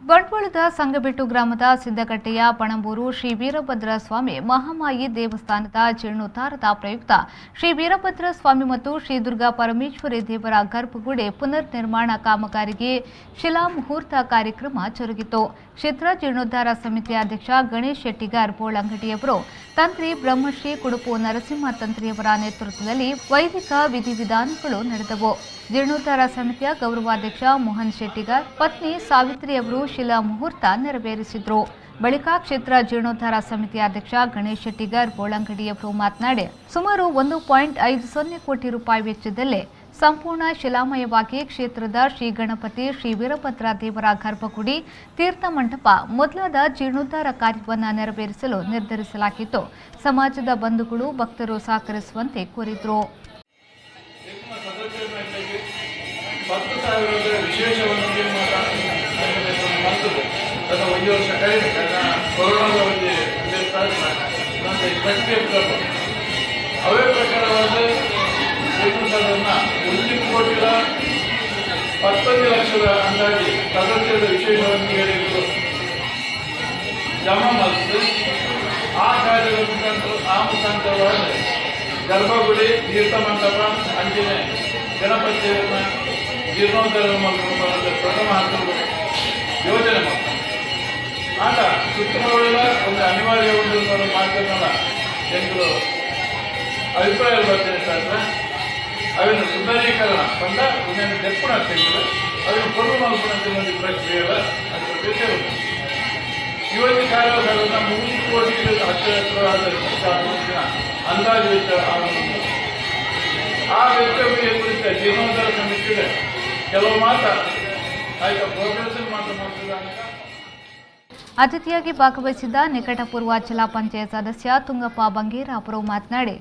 ಬಂಟ್ವಾಳದ ಸಂಗಬೆಟ್ಟು ಗ್ರಾಮದ ಸಿದ್ದಕಟ್ಟೆಯ ಪಣಂಬೂರು ಶ್ರೀ ವೀರಭದ್ರ ಸ್ವಾಮಿ ಮಹಾಮಾಯಿ ದೇವಸ್ಥಾನದ ಜೀರ್ಣೋದ್ಧಾರದ ಪ್ರಯುಕ್ತ ಶ್ರೀ ವೀರಭದ್ರ ಸ್ವಾಮಿ ಮತ್ತು ಶ್ರೀ ದುರ್ಗಾ ಪರಮೇಶ್ವರಿ ದೇವರ ಗರ್ಭಗುಡಿ ಪುನರ್ ನಿರ್ಮಾಣ ಕಾಮಗಾರಿಗೆ ಶಿಲಾಮುಹೂರ್ತ ಕಾರ್ಯಕ್ರಮ ಜರುಗಿತು. ಕ್ಷೇತ್ರ ಜೀರ್ಣೋದ್ಧಾರ ಸಮಿತಿ ಅಧ್ಯಕ್ಷ ಗಣೇಶ್ ಶೆಟ್ಟಿಗಾರ್ ಬೋಳಂಗಡಿಯವರು ತಂತ್ರಿ ಬ್ರಹ್ಮಶ್ರೀ ಕುಡುಪು ನರಸಿಂಹ ತಂತ್ರಿಯವರ ನೇತೃತ್ವದಲ್ಲಿ ವೈದಿಕ ವಿಧಿವಿಧಾನಗಳು ನಡೆದವು. ಜೀರ್ಣೋದ್ಧಾರ ಸಮಿತಿಯ ಗೌರವಾಧ್ಯಕ್ಷ ಮೋಹನ್ ಶೆಟ್ಟಿಗಾರ್ ಪತ್ನಿ ಸಾವಿತ್ರಿ ಅವರು ಶಿಲಾ ಮುಹೂರ್ತ ನೆರವೇರಿಸಿದರು. ಬಳಿಕ ಕ್ಷೇತ್ರ ಜೀರ್ಣೋದ್ಧಾರ ಸಮಿತಿ ಅಧ್ಯಕ್ಷ ಗಣೇಶ್ ಶೆಟ್ಟಿಗಾರ್ ಬೋಳಂಗಡಿಯವರು ಮಾತನಾಡಿ, ಸುಮಾರು 1.50 ಕೋಟಿ ರೂಪಾಯಿ ವೆಚ್ಚದಲ್ಲಿ ಸಂಪೂರ್ಣ ಶಿಲಾಮಯವಾಗಿ ಕ್ಷೇತ್ರದ ಶ್ರೀ ಗಣಪತಿ ಶ್ರೀ ವೀರಭದ್ರ ದೇವರ ಗರ್ಭಗುಡಿ ತೀರ್ಥ ಮಂಟಪ ಮೊದಲಾದ ಜೀರ್ಣೋದ್ಧಾರ ಕಾರ್ಯವನ್ನು ನೆರವೇರಿಸಲು ನಿರ್ಧರಿಸಲಾಗಿತ್ತು. ಸಮಾಜದ ಬಂಧುಗಳು ಭಕ್ತರು ಸಹಕರಿಸುವಂತೆ ಕೋರಿದರು. ಅವೇ ಪ್ರಕಾರವಾದ ಕೋಟಿಗಳ 11 ಲಕ್ಷದ ಅಂದಾಜು ಸದಸ್ಯರ ವಿಶೇಷವನ್ನು ಜಮಾ ಮಾಡಿದ್ದು ಆ ಕಾರ್ಯದ ಮುಖಾಂತರವಾಗಿ ಗರ್ಭಗುಡಿ ತೀರ್ಥ ಮಂಟಪ ಅಂಜನೆ ಗಣಪತಿಯನ್ನು ಜೀರ್ಣೋದ್ಧಾರ ಮಾಡಲು ಪ್ರಥಮ ಹಂತದ ಯೋಜನೆ ಮಾಡ್ತಾರೆ. ಆಗ ಸುತ್ತಮುತ್ತಲಿನ ಒಂದು ಅನಿವಾರ್ಯ ಒಂದು ಮಾತುಗಳನ್ನ ಜನರು ಅಭಿಪ್ರಾಯ ಬರ್ತೇನೆ. ಅವಿನ ಸುಂದರೀಕರಣ ಬಂದ ಒಂದನ್ನು ತೆಪ್ಪುಣ ತೆಗೆದು ಅದನ್ನು ಕೊಡು ಮಲ್ಪುಣ ಪ್ರಕ್ರಿಯೆಗಳ ಅದರ ಇವತ್ತು ಕಾರ್ಯವನ್ನು 3 ಕೋಟಿ ಹತ್ತಿರವಾದ ಅಂದಾಜು ವೆಚ್ಚ ಆ ವೆಚ್ಚಕ್ಕೆ ಕುರಿತ ಜೀರ್ಣೋದ್ಧಾರ ಸಮಿತಿಗೆ ಕೆಲವು ಆಯ್ತು ಪ್ರೋಗ್ರೆಸಿವ್ ಮಾಡ್ತಿದ್ದಾನೆ. ಅತಿಥಿಯಾಗಿ ಭಾಗವಹಿಸಿದ್ದ ನಿಕಟಪೂರ್ವ ಜಿಲ್ಲಾ ಪಂಚಾಯತ್ ಸದಸ್ಯ ತುಂಗಪ್ಪ ಬಂಗೇರ ಅವರು ಮಾತನಾಡಿ,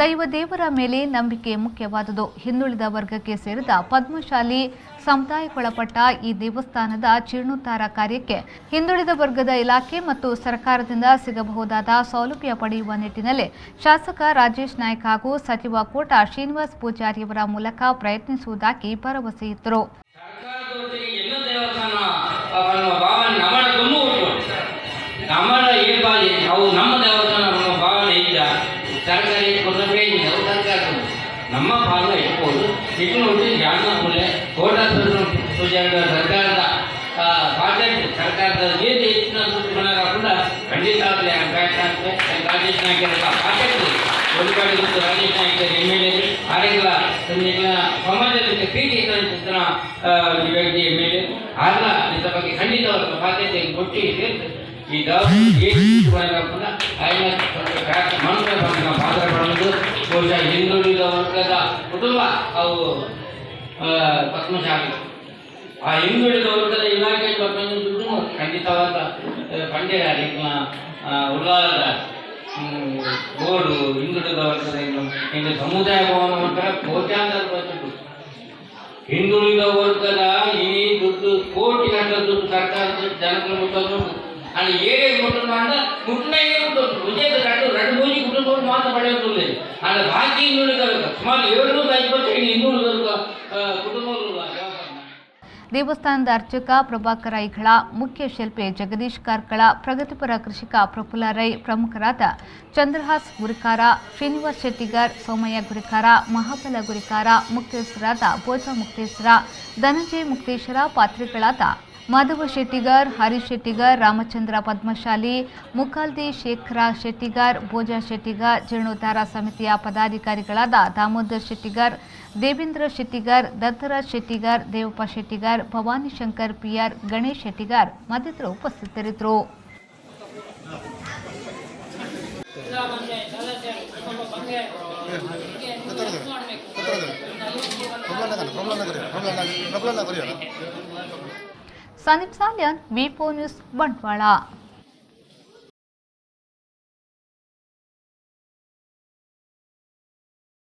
ದೈವ ದೇವರ ಮೇಲೆ ನಂಬಿಕೆ ಮುಖ್ಯವಾದುದು. ಹಿಂದುಳಿದ ವರ್ಗಕ್ಕೆ ಸೇರಿದ ಪದ್ಮಶಾಲಿ ಸಮುದಾಯಕ್ಕೊಳಪಟ್ಟ ಈ ದೇವಸ್ಥಾನದ ಜೀರ್ಣೋದ್ಧಾರ ಕಾರ್ಯಕ್ಕೆ ಹಿಂದುಳಿದ ವರ್ಗದ ಇಲಾಖೆ ಮತ್ತು ಸರ್ಕಾರದಿಂದ ಸಿಗಬಹುದಾದ ಸೌಲಭ್ಯ ಪಡೆಯುವ ನಿಟ್ಟಿನಲ್ಲಿ ಶಾಸಕ ರಾಜೇಶ್ ನಾಯ್ಕ್ ಹಾಗೂ ಸಚಿವ ಕೋಟ ಶ್ರೀನಿವಾಸ್ ಪೂಜಾರಿಯವರ ಮೂಲಕ ಪ್ರಯತ್ನಿಸುವುದಾಗಿ ಭರವಸೆಯಿತ್ತರು. ನಮ್ಮ ದೇವಸ್ಥಾನ ನಮ್ಮ ಭಾವನೆ ಇಲ್ಲ. ಸರ್ಕಾರಿ ಕೊರತೆ ಸರ್ಕಾರ ನಮ್ಮ ಭಾವನೆ ಇರ್ಬೋದು. ಇಟ್ಟು ನೋಡಿ ಜಾಣ ಮೂಲೆ ಕೋಟ ಸರ್ಕಾರದ ಪ್ರಾಜೆಕ್ಟ್ ಸರ್ಕಾರದ ಏನೇ ಹೆಚ್ಚಿನ ಮನರ ಕೂಡ ಖಂಡಿತ ಆಗಲಿ ಆಗ್ತದೆ. ರಾಜೇಶ್ ನಾಯ್ಕರ ಪ್ರಾಜೆಕ್ಟ್ ಒಂದು ಕಡೆ ರಾಜೇಶ್ ನಾಯ್ಕರ MLA ಆರೆಗಳ ಸಮಾಜಕ್ಕೆ ಪ್ರೀತಿ ವ್ಯಕ್ತಿ MLA ಆಗ ಇದರ ಬಗ್ಗೆ ಖಂಡಿತ ಬಾಧ್ಯತೆ ಕೊಟ್ಟು ಈಗ ಪಾತ್ರಗಳನ್ನು ಬಹುಶಃ ಹಿಂದುಳಿದ ವರ್ಗದ ಕುಟುಂಬ ಅವು ಪದ್ಮಶಾಲಿ ಆ ಹಿಂದುಳಿದ ವರ್ಗದ ಇಲಾಖೆ ದುಡ್ಡು ಖಂಡಿತವಾದ ಪಂಡ್ಯ ಉಲ್ಲಾರದ ಗೋಡು ಹಿಂದುಳಿದ ವರ್ಗದ ಇನ್ನು ಸಮುದಾಯ ಭವನ ಮಾತ್ರ ಕೋಟ್ಯಾಂತರ ದುಡ್ಡು ಹಿಂದುಳಿದ ವರ್ಗದ ಈ ದುಡ್ಡು ಕೋಟಿ ಗಟ್ಟಲೆ ದುಡ್ಡು ಸರ್ಕಾರದ ಜನಗಳ ಮುಟ್ಟೋದು आणि ಏನೇ ಮುಟ್ಟುಮಾಡ ಮುಟ್ಟನೇ ಮುಟ್ಟೋದು ವಿಜಯದ ಎರಡು ಮೂಜಿ ಕುಟುಂಬಗಳು ಮಾತ್ರ ಪಡೆಯುವುದಿಲ್ಲ. ಆದರೆ ಬಾಕಿ ಹಿಂದುಳಿದ ಸುಮಾರು 755 ಹಿಂದುಳಿದ ಕುಟುಂಬಗಳು. ದೇವಸ್ಥಾನದ ಅರ್ಚಕ ಪ್ರಭಾಕರ ಐಗಳ, ಮುಖ್ಯ ಶಿಲ್ಪಿ ಜಗದೀಶ್ ಕಾರ್ಕಳ, ಪ್ರಗತಿಪರ ಕೃಷಿಕ ಪ್ರಫುಲ್ಲ ರೈ, ಪ್ರಮುಖರಾದ ಚಂದ್ರಹಾಸ್ ಗುರಿಕಾರ, ಶ್ರೀನಿವಾಸ್ ಶೆಟ್ಟಿಗಾರ್, ಸೋಮಯ್ಯ ಗುರಿಕಾರ, ಮಹಾಬಲ ಗುರಿಕಾರ, ಮುಕ್ತೇಶ್ವರಾದ ಭೋಜ ಮುಕ್ತೇಶ್ವರ, ಧನಂಜಯ ಮುಕ್ತೇಶ್ವರ, ಪಾತ್ರಿಗಳಾದ ಮಾಧವ ಶೆಟ್ಟಿಗಾರ್, ಹರೀಶ್ ಶೆಟ್ಟಿಗಾರ್, ರಾಮಚಂದ್ರ ಪದ್ಮಶಾಲಿ, ಮುಖಾಲ್ದಿ ಶೇಖರ ಶೆಟ್ಟಿಗಾರ್, ಭೋಜ ಶೆಟ್ಟಿಗಾರ್, ಜೀರ್ಣೋದ್ಧಾರ ಸಮಿತಿಯ ಪದಾಧಿಕಾರಿಗಳಾದ ದಾಮೋದರ್ ಶೆಟ್ಟಿಗಾರ್, ದೇವೇಂದ್ರ ಶೆಟ್ಟಿಗಾರ್, ದತ್ತರಾಜ್ ಶೆಟ್ಟಿಗಾರ್, ದೇವಪ್ಪ ಶೆಟ್ಟಿಗಾರ್, ಭವಾನಿ ಶಂಕರ್ PR, ಗಣೇಶ್ ಶೆಟ್ಟಿಗಾರ್ ಮತ್ತಿತರರು ಉಪಸ್ಥಿತರಿದ್ದರು. Sandeep Salian, V4 news, Bantwal.